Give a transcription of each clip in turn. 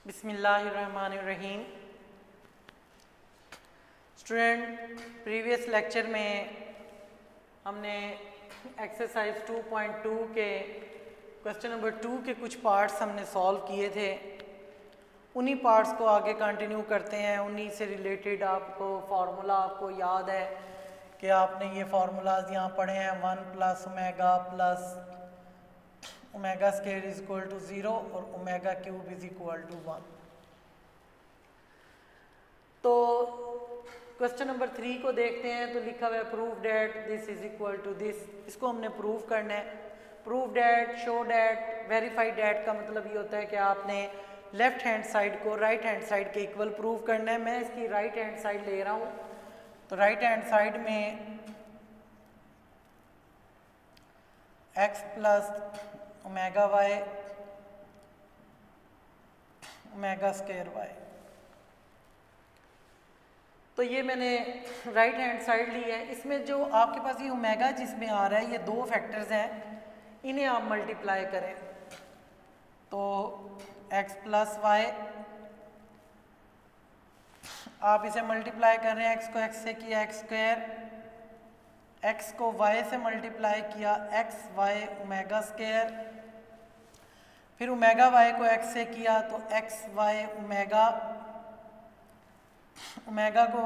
बिस्मिल्लाहिर्रहमानिर्रहीम। Student, previous lecture में हमने एक्सरसाइज 2.2 के क्वेश्चन नंबर 2 के कुछ पार्ट्स हमने सॉल्व किए थे। उन्हीं पार्ट्स को आगे कंटिन्यू करते हैं। उन्हीं से रिलेटेड आपको फार्मूला आपको याद है कि आपने ये फार्मूलाज यहाँ पढ़े हैं, 1 plus omega plus omega square is equal to 0 और omega cube is equal to 1। तो क्वेश्चन नंबर 3 को देखते हैं। तो लिखा हुआ है prove that this is equal to this. इसको हमने प्रूव करना है। Prove that, show that, verify that का मतलब ये होता है कि आपने लेफ्ट हैंड साइड को राइट हैंड साइड के इक्वल प्रूव करना है। मैं इसकी राइट हैंड साइड ले रहा हूँ। तो राइट हैंड साइड में x plus omega y omega square y, तो ये मैंने राइट हैंड साइड ली है। इसमें जो आपके पास ये ओमेगा जिसमें आ रहा है, ये दो फैक्टर्स हैं, इन्हें आप मल्टीप्लाई करें। तो x प्लस वाई, आप इसे मल्टीप्लाई कर रहे हैं। x को x से किया x स्क्वायर, x को y से मल्टीप्लाई किया x वाई ओमेगा स्क्वायर, फिर ओमेगा y को x से किया तो x वाई ओमेगा, ओमेगा को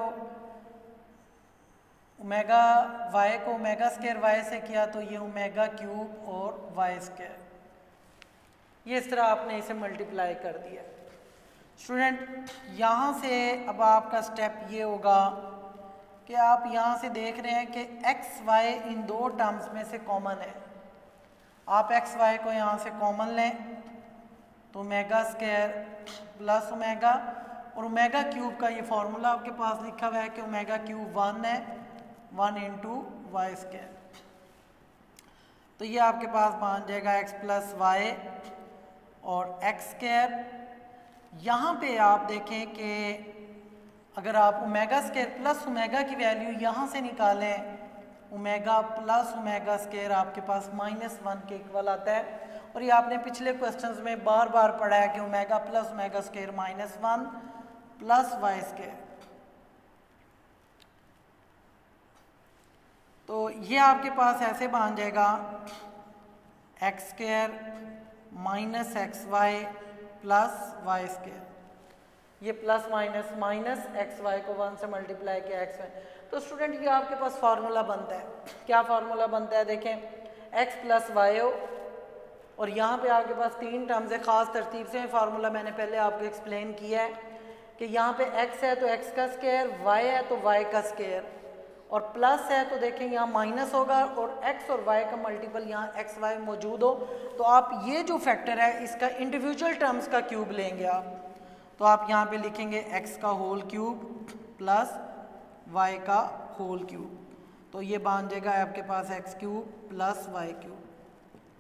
ओमेगा y को ओमेगा स्क्वायर y से किया तो ये ओमेगा क्यूब और y स्क्वायर। ये इस तरह आपने इसे मल्टीप्लाई कर दिया। स्टूडेंट, यहाँ से अब आपका स्टेप ये होगा कि आप यहाँ से देख रहे हैं कि x y इन दो टर्म्स में से कॉमन है। आप x y को यहाँ से कॉमन लें तो ओमेगा स्क्वायर प्लस ओमेगा, और ओमेगा क्यूब का ये फॉर्मूला आपके पास लिखा हुआ है कि ओमेगा क्यूब 1 है, 1 इंटू वाई स्क्वायर। तो ये आपके पास बन जाएगा x प्लस वाई और x स्क्वायर। यहाँ पे आप देखें कि अगर आप ओमेगा स्क्वायर प्लस ओमेगा की वैल्यू यहाँ से निकालें, ओमेगा प्लस ओमेगा स्क्वायर आपके पास -1 के इक्वल आता है। और ये आपने पिछले क्वेश्चंस में बार बार पढ़ा है कि omega plus omega square -1 plus y square. तो ये आपके पास ऐसे बन जाएगा x square minus x y plus y square. ये plus minus minus x y को 1 से मल्टीप्लाई किया एक्स वाई। तो स्टूडेंट, ये आपके पास फार्मूला बनता है। क्या फार्मूला बनता है? देखें, एक्स प्लस वाई हो और यहाँ पे आपके पास 3 टर्म्स है। ख़ास तरतीब से फार्मूला मैंने पहले आपको एक्सप्लेन किया है कि यहाँ पे x है तो x का स्क्वायर, y है तो y का स्क्वायर, और प्लस है तो देखें यहाँ माइनस होगा, और x और y का मल्टीपल यहाँ एक्स वाई मौजूद हो तो आप ये जो फैक्टर है इसका इंडिविजुअल टर्म्स का क्यूब लेंगे आप। तो आप यहाँ पे लिखेंगे x का होल क्यूब प्लस y का होल क्यूब। तो ये बन जाएगा आपके पास x cube plus y cube.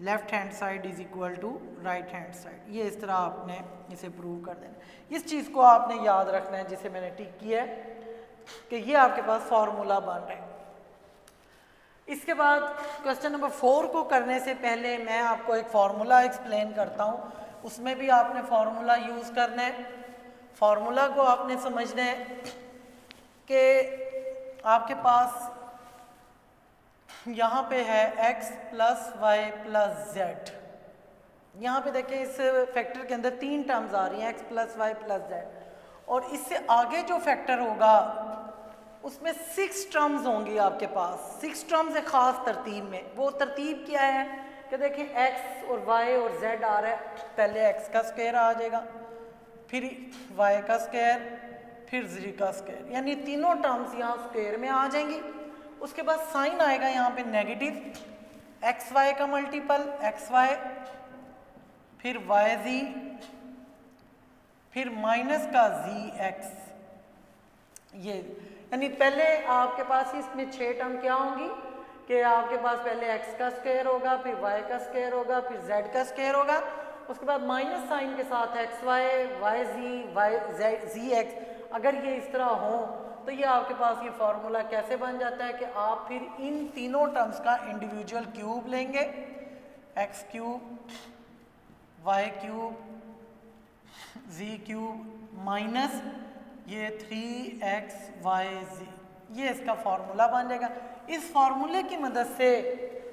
Left hand side is equal to right hand side. ये इस तरह आपने इसे प्रूव कर देना। इस चीज़ को आपने याद रखना है जिसे मैंने टिक किया है कि ये आपके पास फॉर्मूला बन रहा है। इसके बाद क्वेश्चन नंबर 4 को करने से पहले मैं आपको एक फार्मूला एक्सप्लेन करता हूँ। उसमें भी आपने फार्मूला यूज़ करना है। फार्मूला को आपने समझना है कि आपके पास यहाँ पे है x plus y plus z. यहाँ पे देखें इस फैक्टर के अंदर 3 टर्म्स आ रही हैं, x plus y plus z, और इससे आगे जो फैक्टर होगा उसमें 6 टर्म्स होंगी आपके पास। 6 टर्म्स है ख़ास तरतीब में। वो तरतीब क्या है कि देखें x और y और z आ रहा है। पहले x का स्क्वायर आ जाएगा, फिर y का स्क्वायर, फिर z का स्क्वायर, यानी तीनों टर्म्स यहाँ स्क्वायर में आ जाएंगी। उसके बाद साइन आएगा यहाँ पे नेगेटिव, एक्स वाई का मल्टीपल एक्स वाई, फिर वाई जी, फिर माइनस का जी एक्स। ये यानी पहले आपके पास इसमें 6 टर्म क्या होंगी कि आपके पास पहले एक्स का स्क्वायर होगा, फिर वाई का स्क्वायर होगा, फिर जेड का स्क्वायर होगा। उसके बाद माइनस साइन के साथ एक्स वाई, वाई जी, वाई जेड, जी एक्स। अगर ये इस तरह हो तो ये आपके पास ये फार्मूला कैसे बन जाता है कि आप फिर इन तीनों टर्म्स का इंडिविजुअल क्यूब लेंगे, एक्स क्यूब, वाई क्यूब, जी क्यूब माइनस ये 3xyz, ये इसका फॉर्मूला बन जाएगा। इस फॉर्मूले की मदद से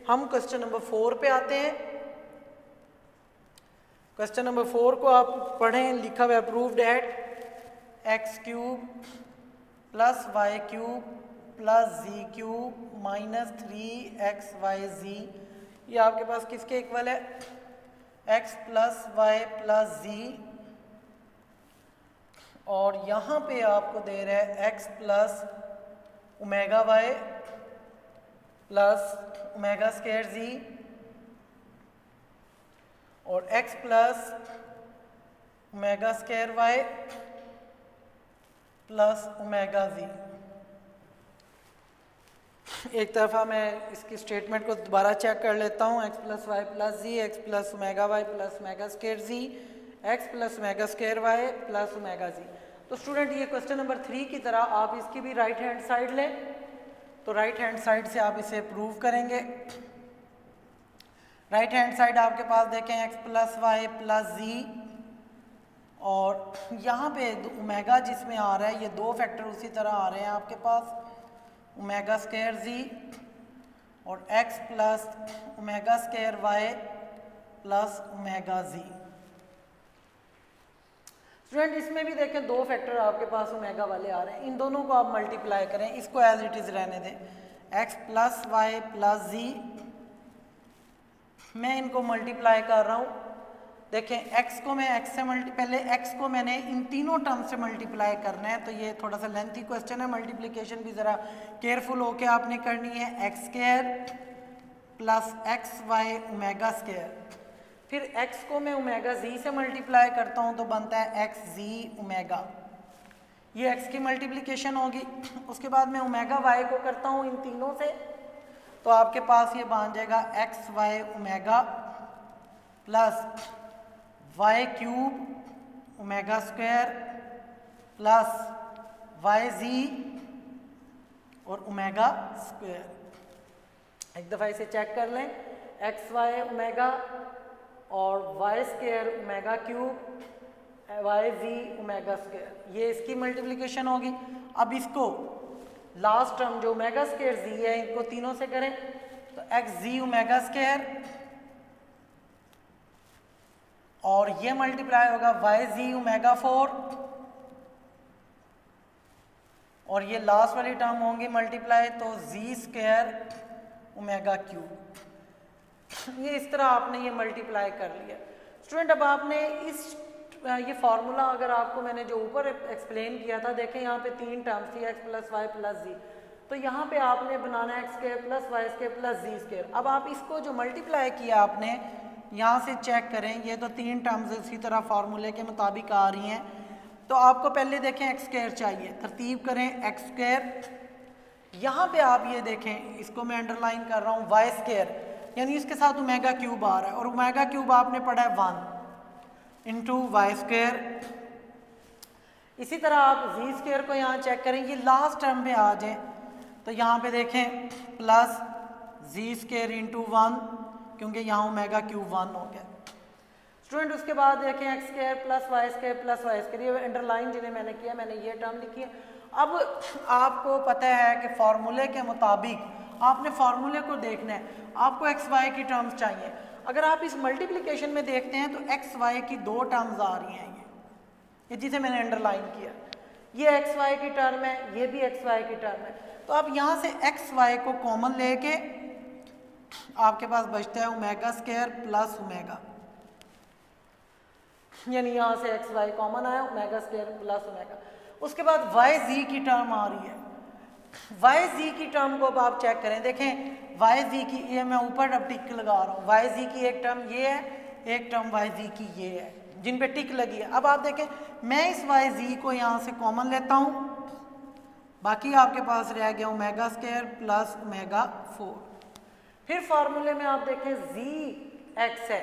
हम क्वेश्चन नंबर 4 पे आते हैं। क्वेश्चन नंबर 4 को आप पढ़ें, लिखा हुआ है proved at x cube plus y cube plus z cube minus 3xyz, ये आपके पास किसके इक्वल है, x plus y plus z, और यहाँ पे आपको दे रहा है x plus omega y plus omega square z और x plus omega square y plus omega z. एक तरफा मैं इसकी स्टेटमेंट को दोबारा चेक कर लेता हूँ, x plus y plus z, x plus omega y plus omega square z, x plus omega square y plus omega z. तो स्टूडेंट ये क्वेश्चन नंबर 3 की तरह आप इसकी भी राइट हैंड साइड लें, तो राइट हैंड साइड से आप इसे प्रूव करेंगे। राइट हैंड साइड आपके पास देखें x plus y plus z, और यहाँ पे ओमेगा जिसमें आ रहा है, ये दो फैक्टर उसी तरह आ रहे हैं आपके पास, ओमेगा स्क्वायर जी और x plus omega square y plus omega z. Student इसमें भी देखें दो फैक्टर आपके पास ओमेगा वाले आ रहे हैं, इन दोनों को आप मल्टीप्लाई करें, इसको एज इट इज रहने दें, x प्लस वाई प्लस जी, मैं इनको मल्टीप्लाई कर रहा हूँ। देखें x को मैं x से पहले x को मैंने इन तीनों टर्म से मल्टीप्लाई करना है, तो ये थोड़ा सा लेंथी क्वेश्चन है, मल्टीप्लिकेशन भी ज़रा केयरफुल होके आपने करनी है। x square plus x y omega square, फिर x को मैं ओमेगा z से मल्टीप्लाई करता हूँ तो बनता है एक्स जी ओमेगा, ये x की मल्टीप्लिकेशन होगी। उसके बाद मैं ओमेगा y को करता हूँ इन तीनों से, तो आपके पास ये बन जाएगा x y omega plus y cube omega square plus y z और ओमेगा स्क्वायर। एक दफ़ा इसे चेक कर लें, एक्स वाई ओमेगा और y square omega cube y z omega square, ये इसकी मल्टीप्लिकेशन होगी। अब इसको लास्ट टर्म जो ओमेगा स्क्वायर जी है, इनको तीनों से करें तो एक्स जी ओमेगा स्क्वायर, और ये मल्टीप्लाई होगा वाई जी ओमेगा 4, और ये लास्ट वाली टर्म होंगी मल्टीप्लाई, तो जी स्क्वायर ओमेगा क्यूब। ये इस तरह आपने ये मल्टीप्लाई कर लिया। स्टूडेंट अब आपने ये फार्मूला अगर आपको मैंने जो ऊपर एक्सप्लेन किया था, देखें यहाँ पे तीन टर्म्स थी x plus y plus z, तो यहाँ पे आपने बनाना है x square plus y square plus z square. अब आप इसको जो मल्टीप्लाई किया आपने यहाँ से चेक करें, ये तो तीन टर्म्स इसी तरह फार्मूले के मुताबिक आ रही हैं, तो आपको पहले देखें एक्स स्क्वायर चाहिए, तरतीब करें एक्स स्क्वायर। यहाँ पे आप ये देखें, इसको मैं अंडरलाइन कर रहा हूँ, वाई स्क्वायर यानी इसके साथ ओमेगा क्यूब आ रहा है, और ओमेगा क्यूब आपने पढ़ा है 1 इंटू वाई स्क्वायर। इसी तरह आप जी स्क्वायर को यहाँ चेक करें, ये लास्ट टर्म पे आ जाए, तो यहाँ पे देखें प्लस जी स्क्वायर इंटू 1, क्योंकि यहाँ ओमेगा क्यूब 1 हो गया। स्टूडेंट उसके बाद देखें x square plus y square, ये अंडरलाइन जिन्हें मैंने किया, मैंने ये टर्म लिखी है। अब आपको पता है कि फार्मूले के मुताबिक आपने फार्मूले को देखना है, आपको एक्स वाई की टर्म्स चाहिए। अगर आप इस मल्टीप्लिकेशन में देखते हैं तो एक्स वाई की दो टर्म्स आ रही हैं, ये जिसे मैंने अंडरलाइन किया, ये एक्स वाई की टर्म है, ये भी एक्स वाई की टर्म है। तो आप यहाँ से एक्स वाई को कॉमन लेके आपके पास बचता है ओमेगा स्क्वायर प्लस ओमेगा, यानी यहाँ से एक्स वाई कॉमन आया, ओमेगा स्क्वायर प्लस ओमेगा। उसके बाद वाई जी की टर्म आ रही है, वाई जी की टर्म को अब आप चेक करें, देखें वाई जी की, ये मैं ऊपर अब टिक लगा रहा हूँ, वाई जी की एक टर्म ये है, एक टर्म वाई जी की ये है, जिन पे टिक लगी है। अब आप देखें मैं इस वाई जी को यहाँ से कॉमन लेता हूँ, बाकी आपके पास रह गया ओमेगा स्क्वायर प्लस ओमेगा 4। फिर फार्मूले में आप देखें जी एक्स है,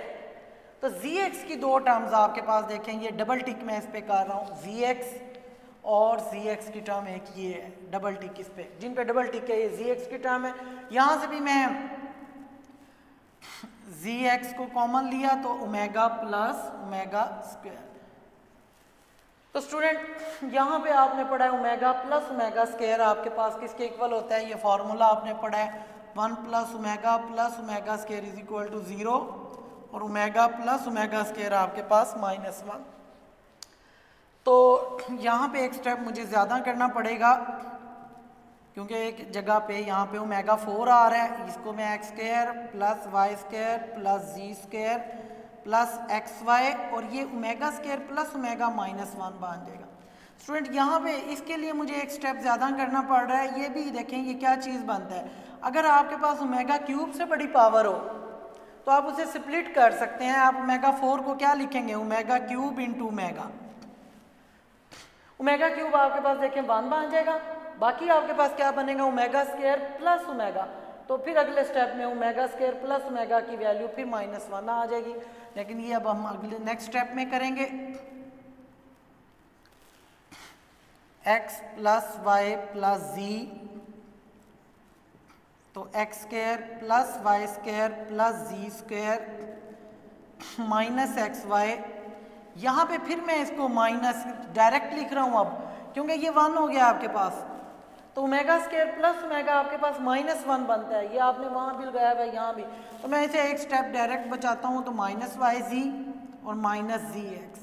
तो जी एक्स की दो टर्म्स आपके पास देखें, ये डबल टिक मैं इस पे कर रहा हूँ, जी एक्स और जी एक्स की टर्म एक ये है, डबल टिक इस पे, जिन पे डबल टिक है ये जी एक्स की टर्म है। यहाँ से भी मैं जी एक्स को कॉमन लिया तो ओमेगा प्लस ओमेगा स्क्वायर, तो स्टूडेंट यहाँ पे आपने पढ़ा है ओमेगा प्लस ओमेगा स्क्वायर आपके पास किसके इक्वल होता है, ये फॉर्मूला आपने पढ़ा है 1 plus omega square is equal to 0 और ओमेगा प्लस ओमेगा स्क्वायर आपके पास -1। तो यहाँ पे एक स्टेप मुझे ज़्यादा करना पड़ेगा क्योंकि एक जगह पे यहाँ पे ओमेगा 4 आ रहा है, इसको मैं x square plus y square plus z square plus x y और ये ओमेगा स्क्वायर प्लस ओमेगा -1 बन जाएगा। स्टूडेंट यहाँ पे इसके लिए मुझे एक स्टेप ज़्यादा करना पड़ रहा है। ये भी देखें ये क्या चीज़ बनता है, अगर आपके पास ओमेगा क्यूब से बड़ी पावर हो तो आप उसे स्प्लिट कर सकते हैं। आप ओमेगा 4 को क्या लिखेंगे, omega cube into omega. Omega cube आपके पास देखें 1 बन जाएगा, बाकी आपके पास क्या बनेगा ओमेगा स्क्वायर प्लस ओमेगा। तो फिर अगले स्टेप में ओमेगा स्क्वायर प्लस ओमेगा की वैल्यू फिर -1 आ जाएगी, लेकिन ये अब हम अगले नेक्स्ट स्टेप में करेंगे। x plus y plus z, तो x square plus y square plus z square minus x y. यहाँ पे फिर मैं इसको माइनस डायरेक्ट लिख रहा हूँ अब क्योंकि ये 1 हो गया आपके पास। तो ओमेगा स्क्वायर प्लस ओमेगा आपके पास -1 बनता है, ये आपने वहाँ भी लगाया हुआ है यहाँ भी। तो मैं इसे एक स्टेप डायरेक्ट बचाता हूँ, तो -yz और -gx।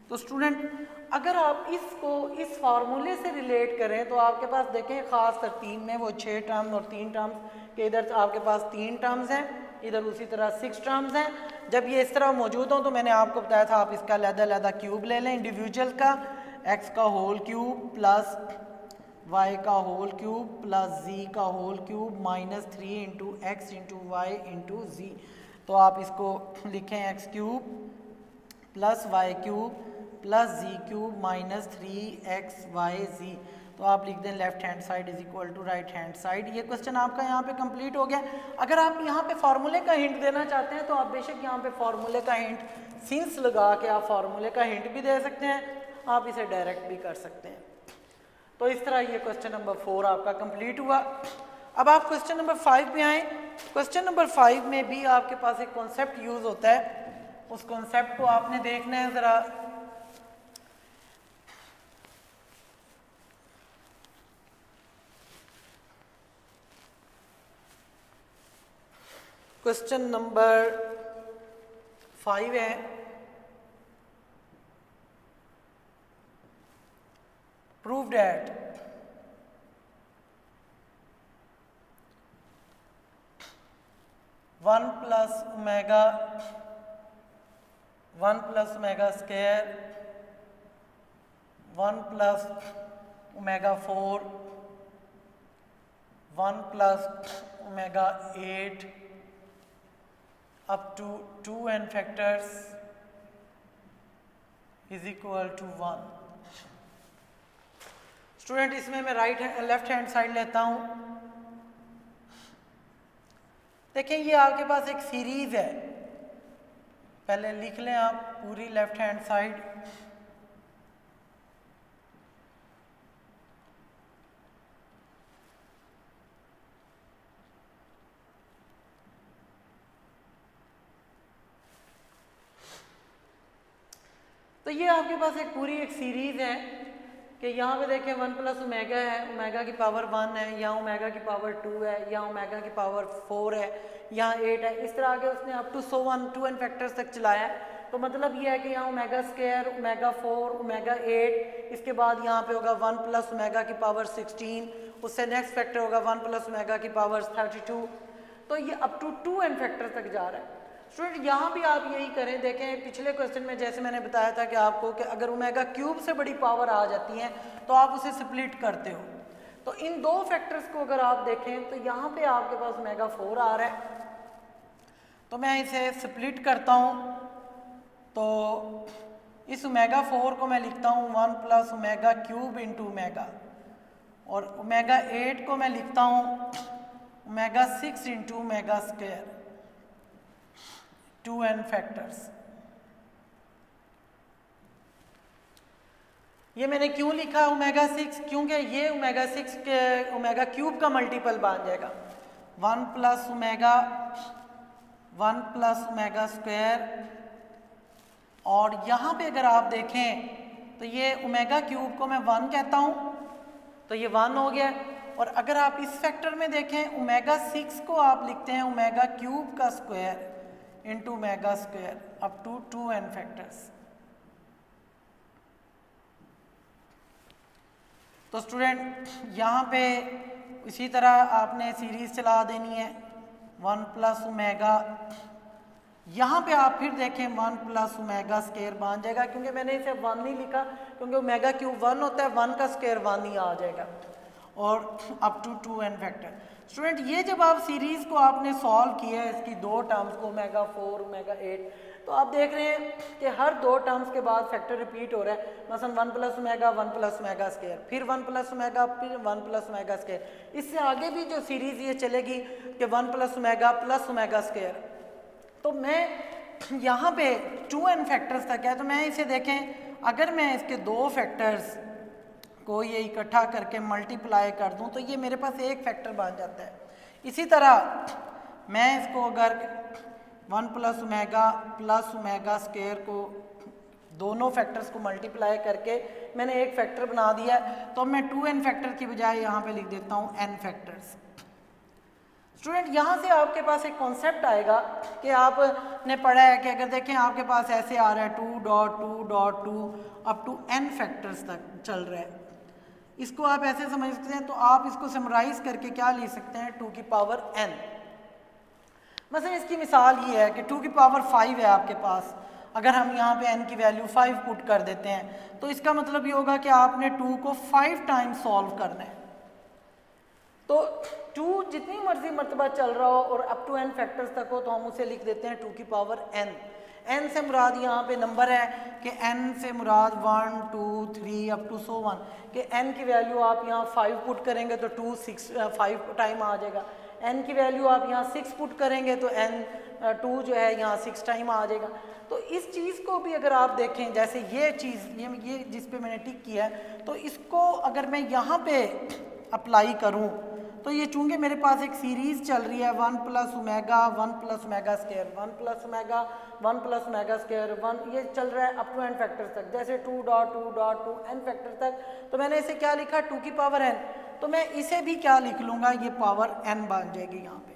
तो स्टूडेंट अगर आप इसको इस फार्मूले से रिलेट करें तो आपके पास देखें ख़ास तरतीब में वो 6 टर्म और 3 टर्म्स के, इधर आपके पास 3 टर्म्स हैं, इधर उसी तरह 6 टर्म्स हैं। जब ये इस तरह मौजूद हों तो मैंने आपको बताया था आप इसका अलग-अलग क्यूब ले लें इंडिविजुअल का, x का होल क्यूब प्लस y का होल क्यूब प्लस z का whole cube -3 into x into y into z. तो आप इसको लिखें x cube plus y cube plus z cube -3xyz। तो आप लिख दें left hand side is equal to right hand side. ये क्वेश्चन आपका यहाँ पे कंप्लीट हो गया। अगर आप यहाँ पे फार्मूले का हिंट देना चाहते हैं तो आप बेशक यहाँ पे फार्मूले का हिंट सिंस लगा के आप फार्मूले का हिंट भी दे सकते हैं, आप इसे डायरेक्ट भी कर सकते हैं। तो इस तरह ये क्वेश्चन नंबर 4 आपका कंप्लीट हुआ। अब आप क्वेश्चन नंबर 5 पे आए। क्वेश्चन नंबर 5 में भी आपके पास एक कॉन्सेप्ट यूज होता है, उस कॉन्सेप्ट को आपने देखना है ज़रा। क्वेश्चन नंबर 5 है prove that one plus omega square 1 plus omega 4 1 plus omega 8 up to 2n factors is equal to 1। Student इसमें मैं लेफ्ट हैंड साइड लेता हूं। देखें ये आपके पास एक सीरीज है, पहले लिख लें आप पूरी लेफ्ट हैंड साइड। तो ये आपके पास एक पूरी एक सीरीज है कि यहाँ पे देखें 1 प्लस ओमेगा है, ओमेगा की पावर 1 है, यहाँ ओमेगा की पावर 2 है, यहाँ ओमेगा की पावर 4 है, यहाँ 8 है। इस तरह के उसने अप टू 2n फैक्टर्स तक चलाया है। तो मतलब ये है कि यहाँ ओमेगा स्क्वायर, ओमेगा 4, ओमेगा 8, इसके बाद यहाँ पे होगा 1 प्लस ओमेगा की पावर 16, उससे नेक्स्ट फैक्टर होगा 1 प्लस ओमेगा की पावर 32। तो ये अप टू 2n फैक्टर तक जा रहा है। स्टूडेंट यहाँ भी आप यही करें। देखें पिछले क्वेश्चन में जैसे मैंने बताया था कि आपको कि अगर ओमेगा क्यूब से बड़ी पावर आ जाती है तो आप उसे स्प्लिट करते हो। तो इन दो फैक्टर्स को अगर आप देखें तो यहाँ पे आपके पास ओमेगा 4 आ रहा है, तो मैं इसे स्प्लिट करता हूँ। तो इस ओमेगा 4 को मैं लिखता हूँ 1 plus omega cube into omega, और ओमेगा 8 को मैं लिखता हूँ omega 6 into omega square 2n factors. ये मैंने क्यों लिखा ओमेगा 6, क्योंकि ये ओमेगा 6 के ओमेगा क्यूब का मल्टीपल बन जाएगा। 1 प्लस ओमेगा स्क्वायर, और यहाँ पे अगर आप देखें तो ये ओमेगा क्यूब को मैं 1 कहता हूँ, तो ये 1 हो गया। और अगर आप इस फैक्टर में देखें ओमेगा 6 को आप लिखते हैं ओमेगा क्यूब का square into omega square up to 2n factors. तो स्टूडेंट यहाँ पे इसी तरह आपने सीरीज चला देनी है 1 प्लस ओमेगा, यहाँ पे आप फिर देखें 1 प्लस ओमेगा स्क्वायर बन जाएगा, क्योंकि मैंने इसे 1 नहीं लिखा क्योंकि ओमेगा क्यूब 1 होता है, 1 का स्क्वायर 1 ही आ जाएगा और up to 2n factor. Student ये जब आप सीरीज को आपने सॉल्व किया है इसकी दो टर्म्स को ओमेगा 4 ओमेगा 8, तो आप देख रहे हैं कि हर दो टर्म्स के बाद फैक्टर रिपीट हो रहा है। मसलन 1 plus omega 1 plus omega square, फिर 1 प्लस ओमेगा, फिर 1 प्लस ओमेगा स्क्वायर। इससे आगे भी जो सीरीज ये चलेगी कि 1 प्लस ओमेगा स्क्वायर। तो मैं यहाँ पे 2n फैक्टर्स तक है, तो मैं इसे देखें अगर मैं इसके दो फैक्टर्स को ये इकट्ठा करके मल्टीप्लाई कर दूं तो ये मेरे पास एक फैक्टर बन जाता है। इसी तरह मैं इसको अगर 1 प्लस ओमेगा स्क्वायर को दोनों फैक्टर्स को मल्टीप्लाई करके मैंने एक फैक्टर बना दिया, तो मैं 2n फैक्टर की बजाय यहाँ पे लिख देता हूँ n फैक्टर्स। स्टूडेंट यहाँ से आपके पास एक कॉन्सेप्ट आएगा कि आपने पढ़ा है कि अगर देखें आपके पास ऐसे आ रहा है 2.2.2 अप टू n फैक्टर्स तक चल रहा है, इसको आप ऐसे समझ सकते हैं। तो आप इसको समराइज करके क्या लिख सकते हैं 2 की पावर n। मतलब इसकी मिसाल ये है कि 2 की पावर 5 है आपके पास, अगर हम यहाँ पे n की वैल्यू 5 पुट कर देते हैं तो इसका मतलब ये होगा कि आपने 2 को 5 टाइम्स सॉल्व करना है। तो 2 जितनी मर्जी मरतबा चल रहा हो और अप टू n फैक्टर्स तक हो तो हम उसे लिख देते हैं 2 की पावर n। n से मुराद यहाँ पे नंबर है कि n से मुराद 1 2 3 अप टू सो 1 कि n की वैल्यू आप यहाँ 5 पुट करेंगे तो 5 टाइम आ जाएगा। n की वैल्यू आप यहाँ 6 पुट करेंगे तो n 2 जो है यहाँ 6 टाइम आ जाएगा। तो इस चीज़ को भी अगर आप देखें, जैसे ये चीज़ ये जिस पे मैंने टिक किया है, तो इसको अगर मैं यहाँ पे अप्लाई करूँ तो ये चूंकि मेरे पास एक सीरीज चल रही है 1 plus omega square 1 plus omega square 1, ये चल रहा है अप टू n फैक्टर तक, जैसे 2.2.2 n फैक्टर तक। तो मैंने इसे क्या लिखा 2 की पावर n, तो मैं इसे भी क्या लिख लूँगा, ये पावर n बन जाएगी यहाँ पे।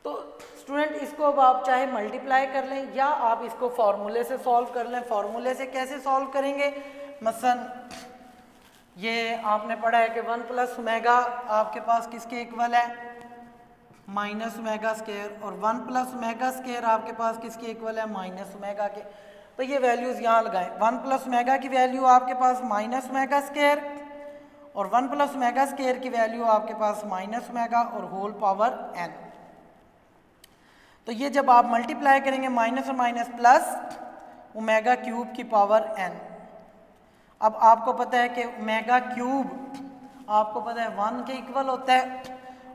तो स्टूडेंट इसको अब आप चाहे मल्टीप्लाई कर लें या आप इसको फार्मूले से सॉल्व कर लें। फार्मूले से कैसे सॉल्व करेंगे, मसलन ये आपने पढ़ा है कि 1 प्लस ओमेगा आपके पास किसके इक्वल है माइनस ओमेगा स्क्वायर, और 1 प्लस ओमेगा स्क्वायर आपके पास किसके इक्वल है माइनस ओमेगा के। तो ये वैल्यूज़ यहाँ लगाएं। 1 प्लस ओमेगा की वैल्यू आपके पास माइनस ओमेगा स्क्वायर और 1 प्लस ओमेगा स्क्वायर की वैल्यू आपके पास माइनस ओमेगा और होल पावर n। तो ये जब आप मल्टीप्लाई करेंगे माइनस और माइनस प्लस ओमेगा क्यूब की पावर n। अब आपको पता है कि ओमेगा क्यूब आपको पता है 1 के इक्वल होता है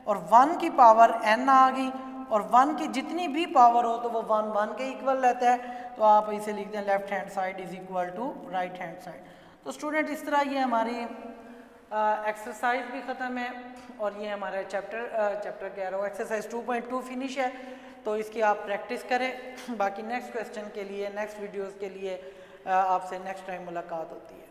और 1 की पावर n आ गई, और 1 की जितनी भी पावर हो तो वो 1 के इक्वल रहता है। तो आप इसे लिखते हैं left hand side is equal to right hand side. तो स्टूडेंट इस तरह ये हमारी एक्सरसाइज भी ख़त्म है और ये हमारा चैप्टर कह रहा हूँ एक्सरसाइज 2.2 फिनिश है। तो इसकी आप प्रैक्टिस करें। बाकी नेक्स्ट क्वेश्चन के लिए नेक्स्ट वीडियोज़ के लिए आपसे नेक्स्ट टाइम मुलाकात होती है।